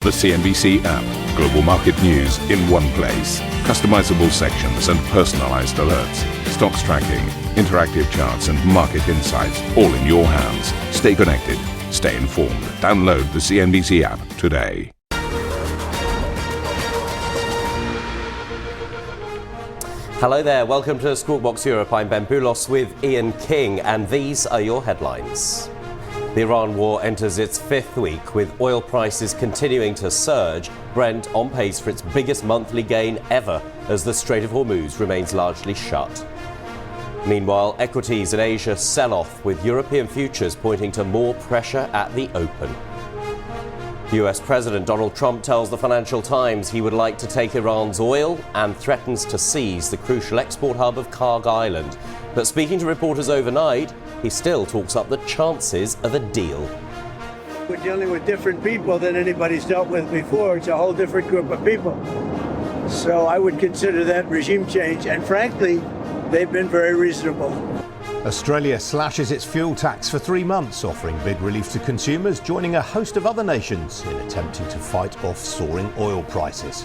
The CNBC app. Global market news in one place. Customizable sections and personalized alerts. Stocks tracking, interactive charts and market insights all in your hands. Stay connected. Stay informed. Download the CNBC app today. Hello there, welcome to Squawk Box Europe. I'm Ben Boulos with Ian King, and these are your headlines. The Iran war enters its fifth week, with oil prices continuing to surge. Brent on pace for its biggest monthly gain ever, as the Strait of Hormuz remains largely shut. Meanwhile, equities in Asia sell off, with European futures pointing to more pressure at the open. US President Donald Trump tells the Financial Times he would like to take Iran's oil and threatens to seize the crucial export hub of Kharg Island. But speaking to reporters overnight, he still talks up the chances of a deal. We're dealing with different people than anybody's dealt with before. It's a whole different group of people. So I would consider that regime change. And frankly, they've been very reasonable. Australia slashes its fuel tax for 3 months, offering big relief to consumers, joining a host of other nations in attempting to fight off soaring oil prices.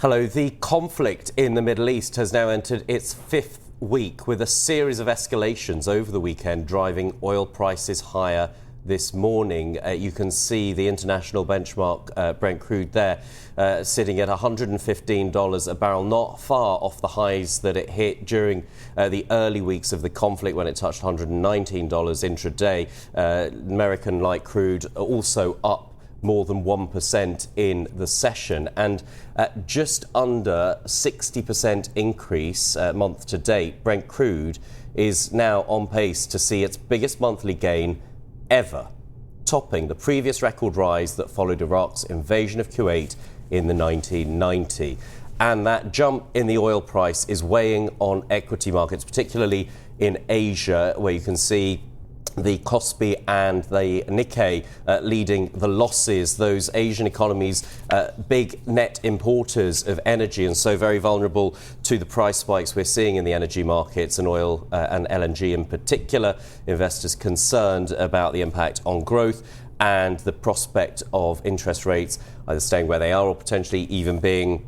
Hello. The conflict in the Middle East has now entered its fifth week, with a series of escalations over the weekend driving oil prices higher this morning. You can see the international benchmark Brent crude there sitting at $115 a barrel, not far off the highs that it hit during the early weeks of the conflict when it touched $119 intraday. American light crude also up more than 1% in the session, and just under 60% increase month to date. Brent crude is now on pace to see its biggest monthly gain ever, topping the previous record rise that followed Iraq's invasion of Kuwait in the 1990. And that jump in the oil price is weighing on equity markets, particularly in Asia, where you can see the Kospi and the Nikkei leading the losses. Those Asian economies, big net importers of energy, and so very vulnerable to the price spikes we're seeing in the energy markets, and oil and LNG in particular. Investors concerned about the impact on growth and the prospect of interest rates either staying where they are or potentially even being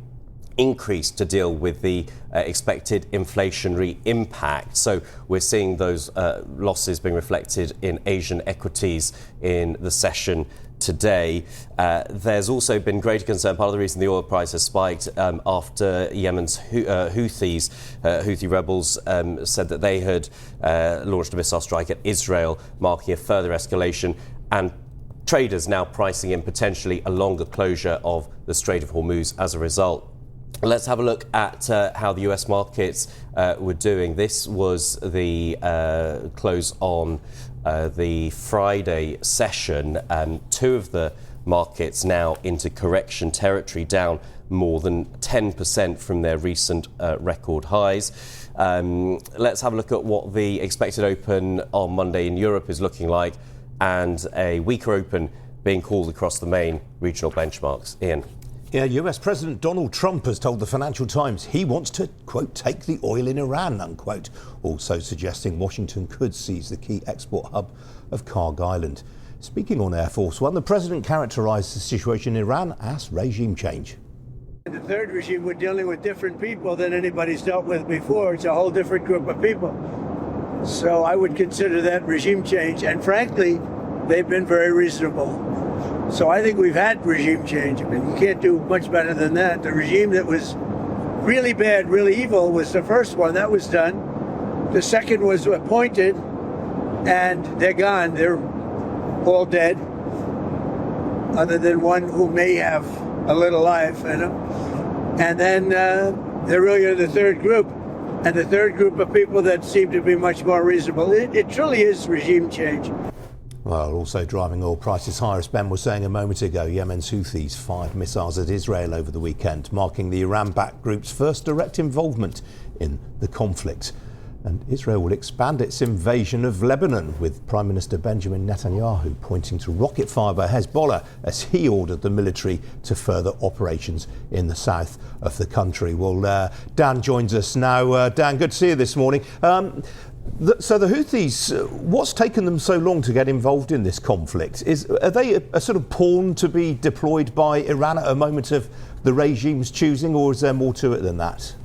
increased to deal with the expected inflationary impact. So we're seeing those losses being reflected in Asian equities in the session today. There's also been greater concern. Part of the reason the oil price has spiked after Yemen's Houthi rebels said that they had launched a missile strike at Israel, marking a further escalation, and traders now pricing in potentially a longer closure of the Strait of Hormuz as a result. Let's have a look at how the US markets were doing. This was the close on the Friday session. Two of the markets now into correction territory, down more than 10% from their recent record highs. Let's have a look at what the expected open on Monday in Europe is looking like, and a weaker open being called across the main regional benchmarks. Ian. Yeah, US President Donald Trump has told the Financial Times he wants to, quote, take the oil in Iran, unquote, also suggesting Washington could seize the key export hub of Kharg Island. Speaking on Air Force One, the president characterised the situation in Iran as regime change. The third regime, we're dealing with different people than anybody's dealt with before. It's a whole different group of people. So I would consider that regime change. And frankly, they've been very reasonable. So I think we've had regime change. I mean, you can't do much better than that. The regime that was really bad, really evil was the first one. That was done. The second was appointed, and they're gone. They're all dead, other than one who may have a little life in him. And then there really are the third group, and the third group of people that seem to be much more reasonable. It truly is regime change. Well, also driving oil prices higher, as Ben was saying a moment ago, Yemen's Houthis fired missiles at Israel over the weekend, marking the Iran-backed group's first direct involvement in the conflict. And Israel will expand its invasion of Lebanon, with Prime Minister Benjamin Netanyahu pointing to rocket fire by Hezbollah as he ordered the military to further operations in the south of the country. Well, Dan joins us now. Dan, good to see you this morning. So the Houthis, what's taken them so long to get involved in this conflict? Are they a sort of pawn to be deployed by Iran at a moment of the regime's choosing, or is there more to it than that?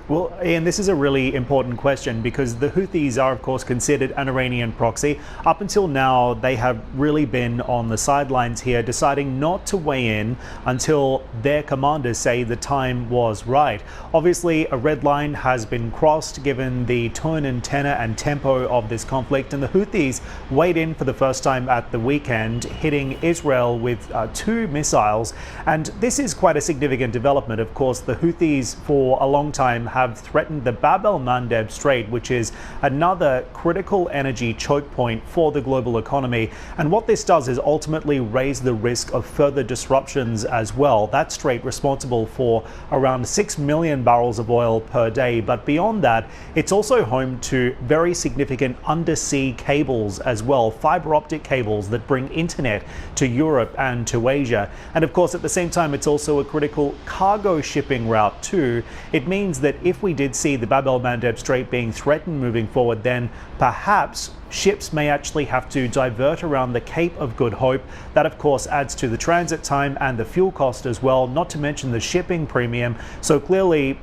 Well, Ian, this is a really important question because the Houthis are, of course, considered an Iranian proxy. Up until now, they have really been on the sidelines here, deciding not to weigh in until their commanders say the time was right. Obviously, a red line has been crossed given the tone and tenor and tempo of this conflict, and the Houthis weighed in for the first time at the weekend, hitting Israel with 2 missiles. And this is quite a significant development. Of course, the Houthis for a long time have threatened the Bab el-Mandeb Strait, which is another critical energy choke point for the global economy. And what this does is ultimately raise the risk of further disruptions as well. That strait responsible for around 6 million barrels of oil per day. But beyond that, it's also home to very significant undersea cables as well, fiber optic cables that bring internet to Europe and to Asia. And of course, at the same time, it's also a critical cargo shipping route too. It means that if we did see the Bab el-Mandeb Strait being threatened moving forward, then perhaps ships may actually have to divert around the Cape of Good Hope. That, of course, adds to the transit time and the fuel cost as well, not to mention the shipping premium. So clearly,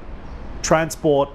transport,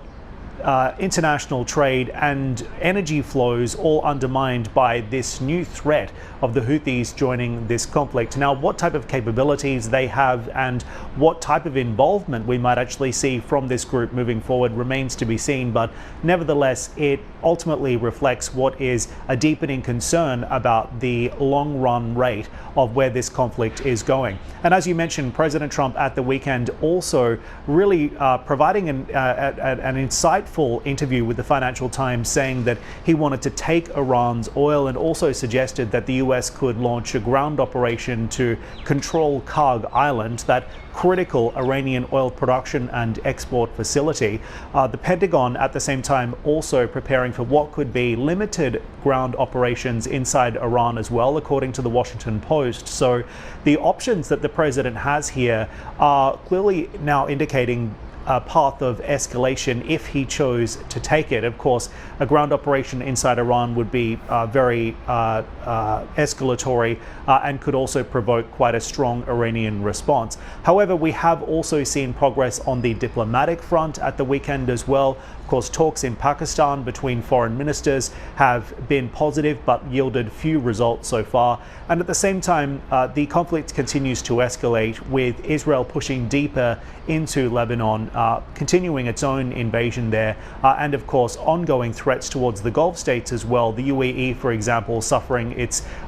international trade and energy flows all undermined by this new threat of the Houthis joining this conflict. Now, what type of capabilities they have and what type of involvement we might actually see from this group moving forward remains to be seen, but nevertheless, it ultimately reflects what is a deepening concern about the long-run rate of where this conflict is going. And as you mentioned, President Trump at the weekend also really providing an insightful interview with the Financial Times, saying that he wanted to take Iran's oil and also suggested that the US could launch a ground operation to control Kharg Island, that critical Iranian oil production and export facility. The Pentagon at the same time also preparing for what could be limited ground operations inside Iran as well, according to the Washington Post. So the options that the president has here are clearly now indicating a path of escalation if he chose to take it. Of course, a ground operation inside Iran would be very escalatory and could also provoke quite a strong Iranian response. However, we have also seen progress on the diplomatic front at the weekend as well. Of course, talks in Pakistan between foreign ministers have been positive but yielded few results so far. And at the same time, the conflict continues to escalate, with Israel pushing deeper into Lebanon, continuing its own invasion there, and of course ongoing threats towards the Gulf states as well. The UAE, for example, suffering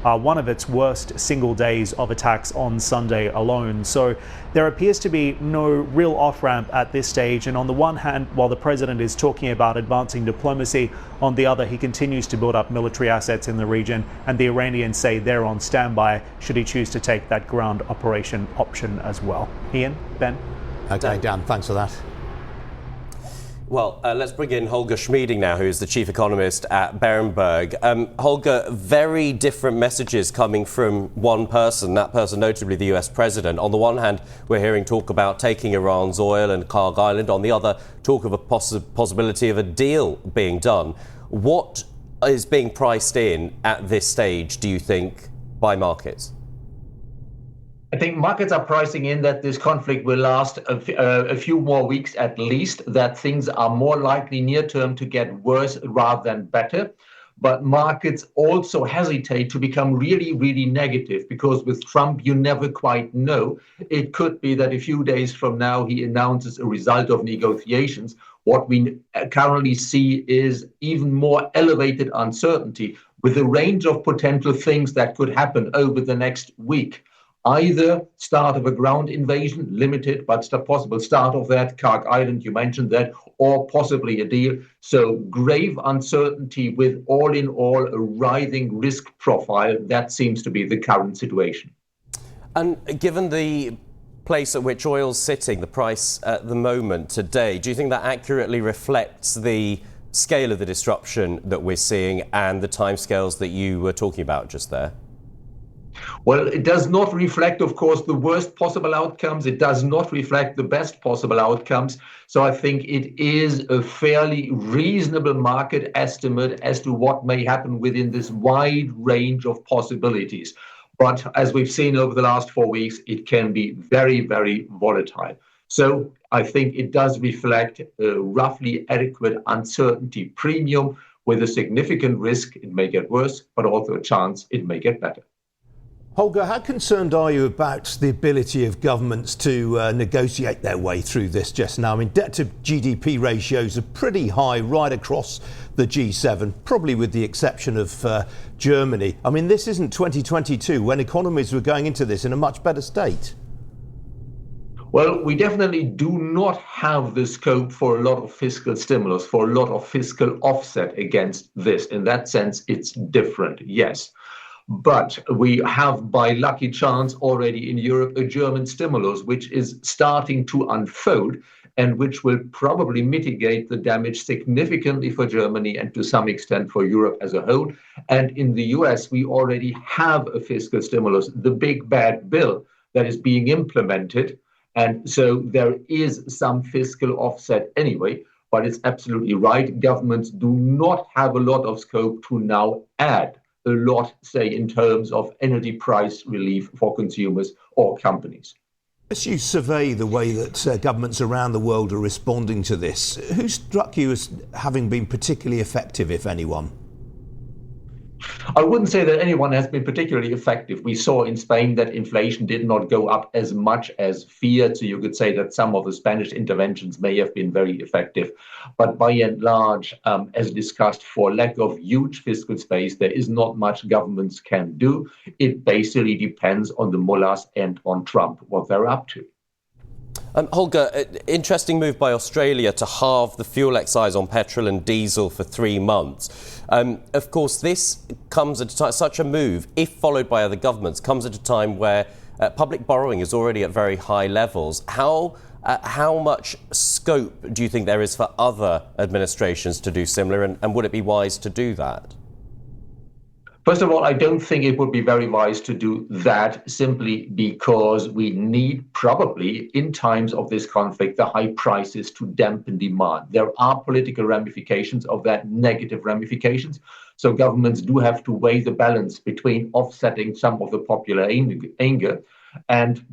one of its worst single days of attacks on Sunday alone. So there appears to be no real off-ramp at this stage, and on the one hand, while the president is talking about advancing diplomacy, on the other he continues to build up military assets in the region, and the Iranians say they're on standby should he choose to take that ground operation option as well. Ian, Ben? Okay, Dan, thanks for that. Well, let's bring in Holger Schmieding now, who is the chief economist at Berenberg. Holger, very different messages coming from one person, that person notably the US president. On the one hand, we're hearing talk about taking Iran's oil and Kharg Island. On the other, talk of a possibility of a deal being done. What is being priced in at this stage, do you think, by markets? I think markets are pricing in that this conflict will last a few more weeks at least, that things are more likely near term to get worse rather than better. But markets also hesitate to become really, really negative, because with Trump, you never quite know. It could be that a few days from now, he announces a result of negotiations. What we currently see is even more elevated uncertainty, with a range of potential things that could happen over the next week. Either start of a ground invasion, limited, but possible start of that, Kharg Island, you mentioned that, or possibly a deal. So grave uncertainty with all in all a rising risk profile. That seems to be the current situation. And given the place at which oil's sitting, the price at the moment today, do you think that accurately reflects the scale of the disruption that we're seeing and the timescales that you were talking about just there? Well, it does not reflect, of course, the worst possible outcomes. It does not reflect the best possible outcomes. So I think it is a fairly reasonable market estimate as to what may happen within this wide range of possibilities. But as we've seen over the last 4 weeks, it can be very, very volatile. So I think it does reflect a roughly adequate uncertainty premium with a significant risk it may get worse, but also a chance it may get better. Holger, how concerned are you about the ability of governments to negotiate their way through this just now? I mean, debt to GDP ratios are pretty high right across the G7, probably with the exception of Germany. I mean, this isn't 2022 when economies were going into this in a much better state. Well, we definitely do not have the scope for a lot of fiscal stimulus, for a lot of fiscal offset against this. In that sense, it's different, yes. But we have, by lucky chance, already in Europe, a German stimulus, which is starting to unfold and which will probably mitigate the damage significantly for Germany and to some extent for Europe as a whole. And in the US, we already have a fiscal stimulus, the big bad bill that is being implemented. And so there is some fiscal offset anyway, but it's absolutely right. Governments do not have a lot of scope to now add a lot, say, in terms of energy price relief for consumers or companies. As you survey the way that governments around the world are responding to this, who struck you as having been particularly effective, if anyone? I wouldn't say that anyone has been particularly effective. We saw in Spain that inflation did not go up as much as feared, so you could say that some of the Spanish interventions may have been very effective. But by and large, as discussed, for lack of huge fiscal space, there is not much governments can do. It basically depends on the mullahs and on Trump, what they're up to. Holger, interesting move by Australia to halve the fuel excise on petrol and diesel for 3 months. Of course, this comes at a time, such a move, if followed by other governments, comes at a time where public borrowing is already at very high levels. How much scope do you think there is for other administrations to do similar, and would it be wise to do that? First of all, I don't think it would be very wise to do that simply because we need probably in times of this conflict the high prices to dampen demand. There are political ramifications of that, negative ramifications. So governments do have to weigh the balance between offsetting some of the popular anger and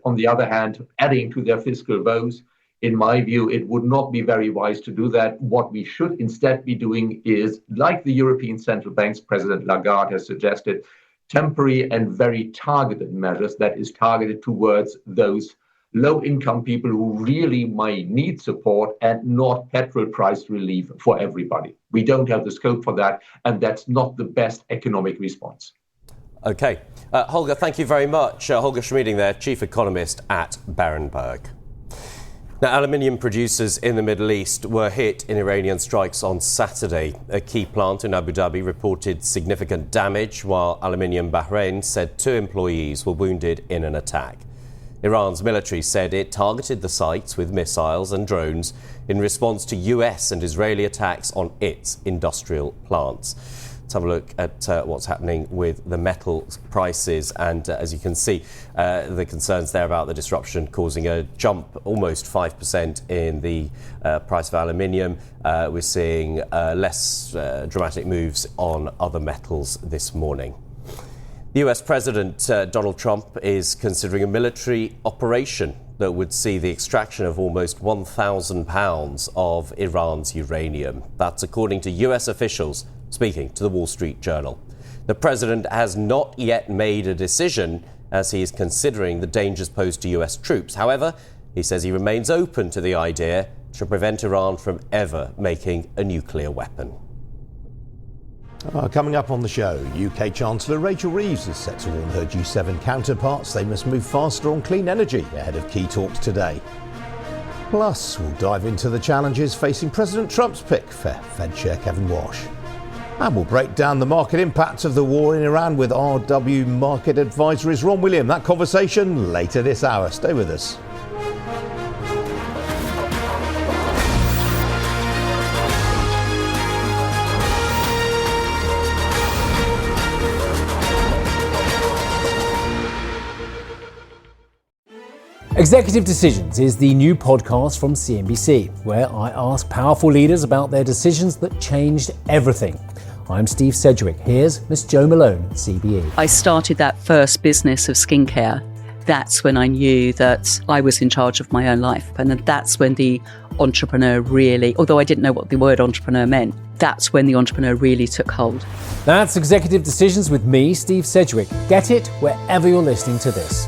on the other hand, adding to their fiscal woes. In my view, it would not be very wise to do that. What we should instead be doing is, like the European Central Bank's President Lagarde has suggested, temporary and very targeted measures that is targeted towards those low-income people who really might need support and not petrol price relief for everybody. We don't have the scope for that, and that's not the best economic response. OK. Holger, thank you very much. Holger Schmieding there, Chief Economist at Berenberg. Now, aluminium producers in the Middle East were hit in Iranian strikes on Saturday. A key plant in Abu Dhabi reported significant damage, while Aluminium Bahrain said 2 employees were wounded in an attack. Iran's military said it targeted the sites with missiles and drones in response to US and Israeli attacks on its industrial plants. Let's have a look at what's happening with the metal prices. And as you can see, the concerns there about the disruption causing a jump almost 5% in the price of aluminium. We're seeing less dramatic moves on other metals this morning. The US President Donald Trump is considering a military operation that would see the extraction of almost 1,000 pounds of Iran's uranium. That's according to US officials speaking to the Wall Street Journal. The president has not yet made a decision as he is considering the dangers posed to US troops. However, he says he remains open to the idea to prevent Iran from ever making a nuclear weapon. Coming up on the show, UK Chancellor Rachel Reeves is set to warn her G7 counterparts they must move faster on clean energy ahead of key talks today. Plus, we'll dive into the challenges facing President Trump's pick for Fed Chair Kevin Walsh. And we'll break down the market impacts of the war in Iran with RW Market Advisory's Ron William. That conversation later this hour. Stay with us. Executive Decisions is the new podcast from CNBC, where I ask powerful leaders about their decisions that changed everything. I'm Steve Sedgwick. Here's Miss Jo Malone, CBE. I started that first business of skincare. That's when I knew that I was in charge of my own life. And that's when the entrepreneur really, although I didn't know what the word entrepreneur meant, that's when the entrepreneur really took hold. That's Executive Decisions with me, Steve Sedgwick. Get it wherever you're listening to this.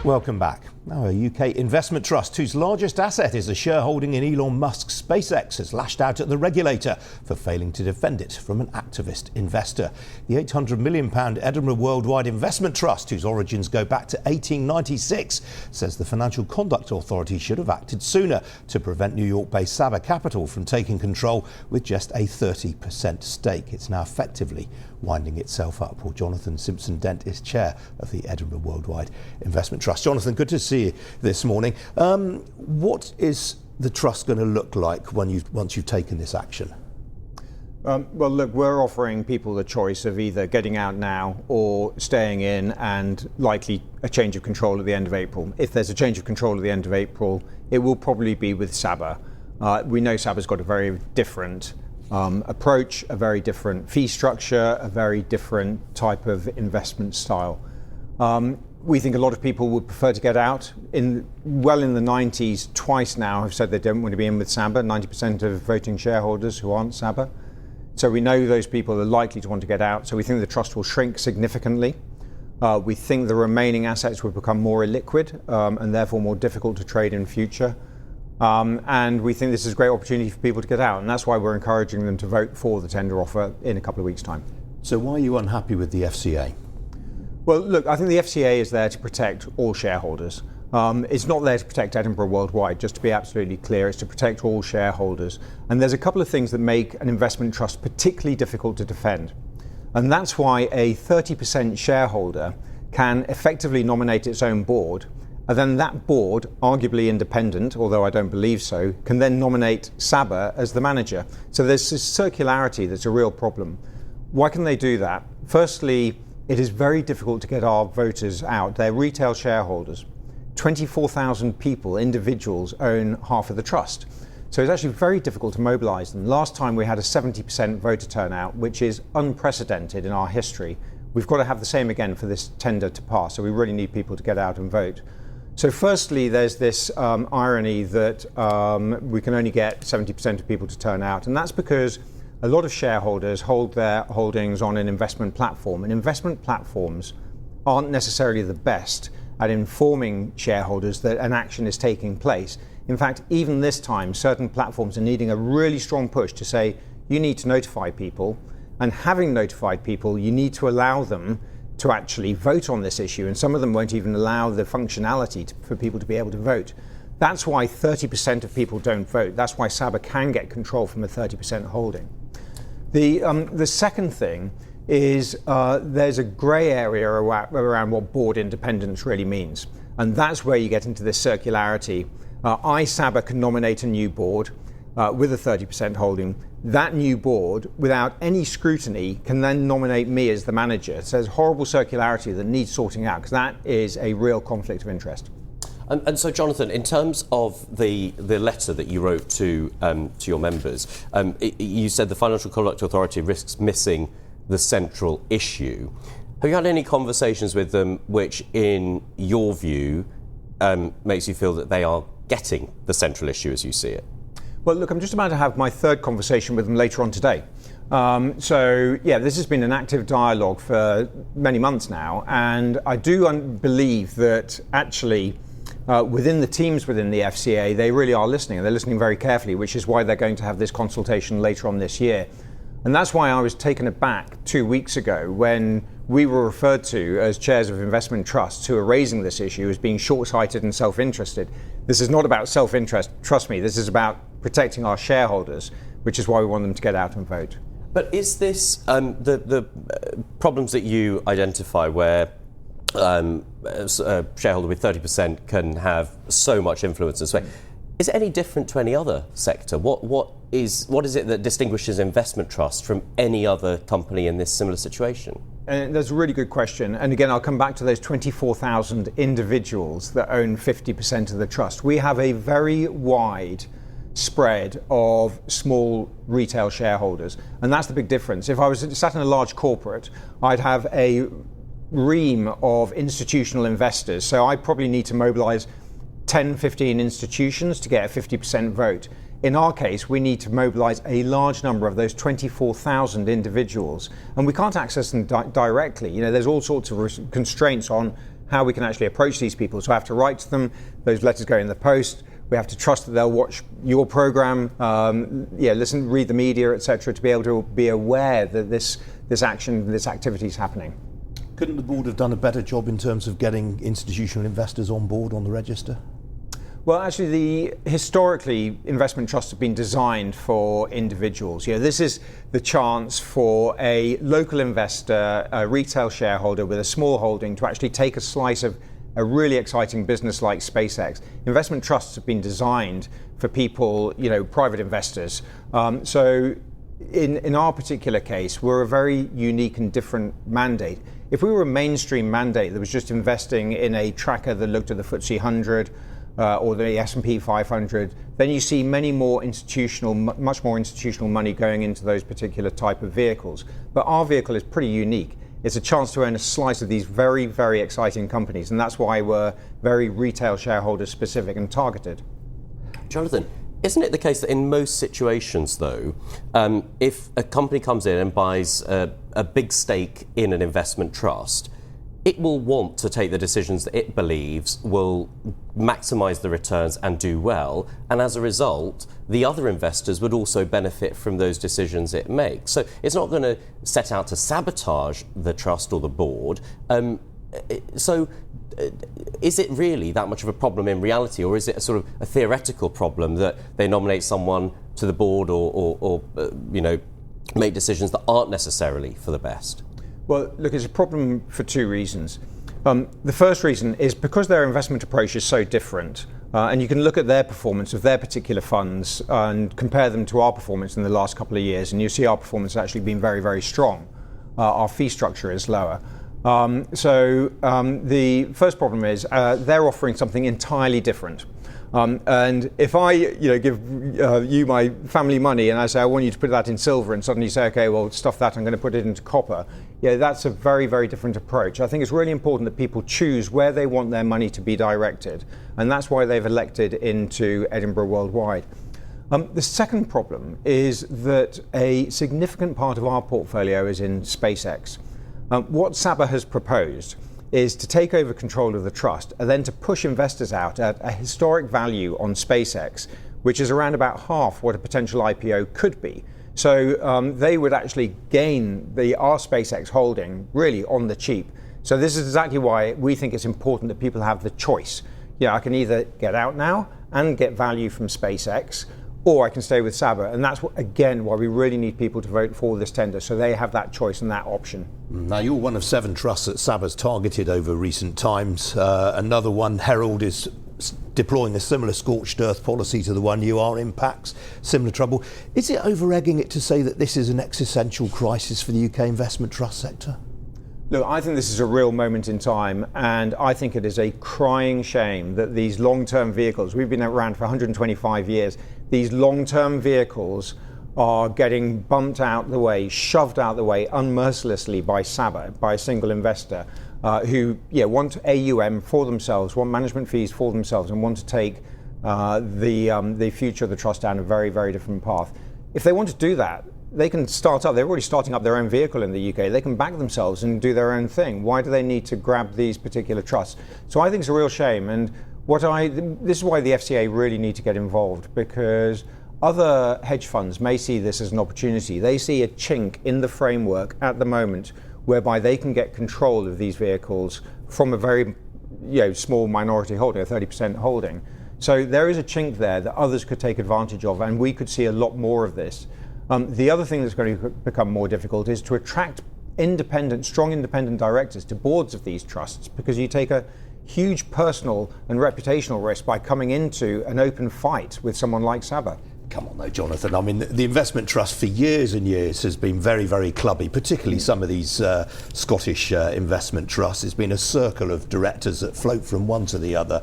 Welcome back. Now, a UK investment trust whose largest asset is a shareholding in Elon Musk's SpaceX has lashed out at the regulator for failing to defend it from an activist investor. The £800 million Edinburgh Worldwide Investment Trust, whose origins go back to 1896, says the Financial Conduct Authority should have acted sooner to prevent New York-based Sabre Capital from taking control with just a 30% stake. It's now effectively winding itself up. Well, Jonathan Simpson-Dent is chair of the Edinburgh Worldwide Investment Trust. Jonathan, good to see you this morning. What is the trust going to look like once you've taken this action? Well, look, we're offering people the choice of either getting out now or staying in, and likely a change of control at the end of April. If there's a change of control at the end of April, it will probably be with Sabre. We know Sabre's got a very different approach, a very different fee structure, a very different type of investment style. We think a lot of people would prefer to get out. In the 90s, twice now have said they don't want to be in with Sabre, 90% of voting shareholders who aren't Sabre. So we know those people are likely to want to get out. So we think the trust will shrink significantly. We think the remaining assets will become more illiquid and therefore more difficult to trade in future. And we think this is a great opportunity for people to get out. And that's why we're encouraging them to vote for the tender offer in a couple of weeks' time. So why are you unhappy with the FCA? Well, look, I think the FCA is there to protect all shareholders. It's not there to protect Edinburgh Worldwide, just to be absolutely clear. It's to protect all shareholders. And there's a couple of things that make an investment trust particularly difficult to defend. And that's why a 30% shareholder can effectively nominate its own board. And then that board, arguably independent, although I don't believe so, can then nominate Sabre as the manager. So there's this circularity that's a real problem. Why can they do that? Firstly, it is very difficult to get our voters out. They're retail shareholders. 24,000 people, individuals, own half of the trust. So it's actually very difficult to mobilise them. Last time we had a 70% voter turnout, which is unprecedented in our history. We've got to have the same again for this tender to pass. So we really need people to get out and vote. So firstly, there's this irony that we can only get 70% of people to turn out. And that's because a lot of shareholders hold their holdings on an investment platform, and investment platforms aren't necessarily the best at informing shareholders that an action is taking place. In fact, even this time, certain platforms are needing a really strong push to say, you need to notify people, and having notified people, you need to allow them to actually vote on this issue, and some of them won't even allow the functionality for people to be able to vote. That's why 30% of people don't vote. That's why Sabre can get control from a 30% holding. The second thing is there's a grey area around what board independence really means. And that's where you get into this circularity. Sabre can nominate a new board with a 30% holding. That new board, without any scrutiny, can then nominate me as the manager. So there's horrible circularity that needs sorting out, because that is a real conflict of interest. And so, Jonathan, in terms of the letter that you wrote to your members, you said the Financial Conduct Authority risks missing the central issue. Have you had any conversations with them which, in your view, makes you feel that they are getting the central issue as you see it? Well, look, I'm just about to have my third conversation with them later on today. This has been an active dialogue for many months now, and I do believe that actually within the teams within the FCA, they really are listening, and they're listening very carefully, which is why they're going to have this consultation later on this year. And that's why I was taken aback 2 weeks ago when we were referred to as chairs of investment trusts who are raising this issue as being short-sighted and self-interested. This is not about self-interest, trust me, this is about protecting our shareholders, which is why we want them to get out and vote. But is this the problems that you identify where a shareholder with 30% can have so much influence and sway? Is it any different to any other sector? What is it that distinguishes investment trusts from any other company in this similar situation? And that's a really good question. And again, I'll come back to those 24,000 individuals that own 50% of the trust. We have a very wide spread of small retail shareholders. And that's the big difference. If I was sat in a large corporate, I'd have a ream of institutional investors. So I probably need to mobilize 10, 15 institutions to get a 50% vote. In our case, we need to mobilize a large number of those 24,000 individuals, and we can't access them directly. You know, there's all sorts of constraints on how we can actually approach these people. So I have to write to them, those letters go in the post, we have to trust that they'll watch your program, listen, read the media, etc., to be able to be aware that this action, this activity is happening. Couldn't the board have done a better job in terms of getting institutional investors on board on the register? Well, actually, historically, investment trusts have been designed for individuals. You know, this is the chance for a local investor, a retail shareholder with a small holding to actually take a slice of a really exciting business like SpaceX. Investment trusts have been designed for people, you know, private investors. So in our particular case, we're a very unique and different mandate. If we were a mainstream mandate that was just investing in a tracker that looked at the FTSE 100, or the S&P 500, then you see many more much more institutional money going into those particular type of vehicles. But our vehicle is pretty unique. It's a chance to own a slice of these very, very exciting companies, and that's why we're very retail shareholder specific and targeted. Jonathan, isn't it the case that in most situations, though, if a company comes in and buys a big stake in an investment trust, it will want to take the decisions that it believes will maximise the returns and do well. And as a result, the other investors would also benefit from those decisions it makes. So it's not going to set out to sabotage the trust or the board. Is it really that much of a problem in reality, or is it a sort of a theoretical problem that they nominate someone to the board or make decisions that aren't necessarily for the best? Well, look, it's a problem for two reasons. The first reason is because their investment approach is so different, and you can look at their performance of their particular funds and compare them to our performance in the last couple of years, and you see our performance has actually been very, very strong. Our fee structure is lower. The first problem is they're offering something entirely different. And if I give you my family money and I say I want you to put that in silver, and suddenly you say, okay, well, stuff that, I'm going to put it into copper, that's a very, very different approach. I think it's really important that people choose where they want their money to be directed, and that's why they've elected into Edinburgh Worldwide. The second problem is that a significant part of our portfolio is in SpaceX. What Saba has proposed is to take over control of the trust and then to push investors out at a historic value on SpaceX, which is around about half what a potential IPO could be. So they would actually gain our SpaceX holding really on the cheap. So this is exactly why we think it's important that people have the choice. I can either get out now and get value from SpaceX, or I can stay with Saba. And that's, again, why we really need people to vote for this tender, so they have that choice and that option. Now, you're one of 7 trusts that Saba's targeted over recent times. Another one, Herald, is deploying a similar scorched earth policy to the one you are in, Pax, similar trouble. Is it over-egging it to say that this is an existential crisis for the UK investment trust sector? Look, I think this is a real moment in time, and I think it is a crying shame that these long-term vehicles, we've been around for 125 years, these long-term vehicles are getting bumped out the way, shoved out the way unmercilessly by Saba, by a single investor who want AUM for themselves, want management fees for themselves, and want to take the future of the trust down a very, very different path. If they want to do that, they can start up. They're already starting up their own vehicle in the UK. They can back themselves and do their own thing. Why do they need to grab these particular trusts? So I think it's a real shame. And this is why the FCA really need to get involved, because Other hedge funds may see this as an opportunity. They see a chink in the framework at the moment whereby they can get control of these vehicles from a very small minority holding, a 30% holding. So there is a chink there that others could take advantage of, and we could see a lot more of this. The other thing that's going to become more difficult is to attract strong independent directors to boards of these trusts, because you take a huge personal and reputational risk by coming into an open fight with someone like Saba. Come on though, Jonathan. I mean, the investment trust for years and years has been very, very clubby, particularly some of these Scottish investment trusts. It's been a circle of directors that float from one to the other.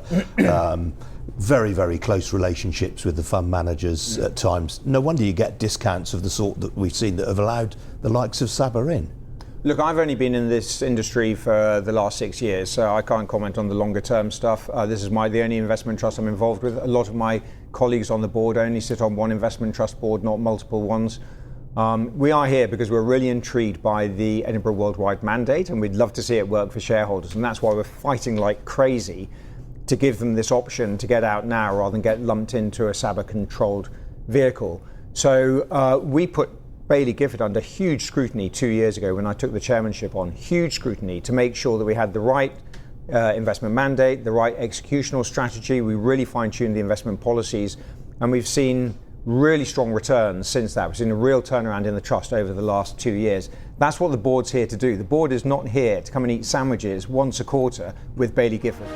Very, very close relationships with the fund managers at times. No wonder you get discounts of the sort that we've seen that have allowed the likes of Saba in. Look, I've only been in this industry for the last 6 years, so I can't comment on the longer term stuff. This is the only investment trust I'm involved with. A lot of my colleagues on the board only sit on one investment trust board, not multiple ones. We are here because we're really intrigued by the Edinburgh Worldwide mandate, and we'd love to see it work for shareholders, and that's why we're fighting like crazy to give them this option to get out now rather than get lumped into a Saba-controlled vehicle. So we put Baillie Gifford under huge scrutiny 2 years ago when I took the chairmanship on, huge scrutiny to make sure that we had the right investment mandate, the right executional strategy. We really fine-tuned the investment policies, and we've seen really strong returns since that. We've seen a real turnaround in the trust over the last 2 years. That's what the board's here to do. The board is not here to come and eat sandwiches once a quarter with Baillie Gifford.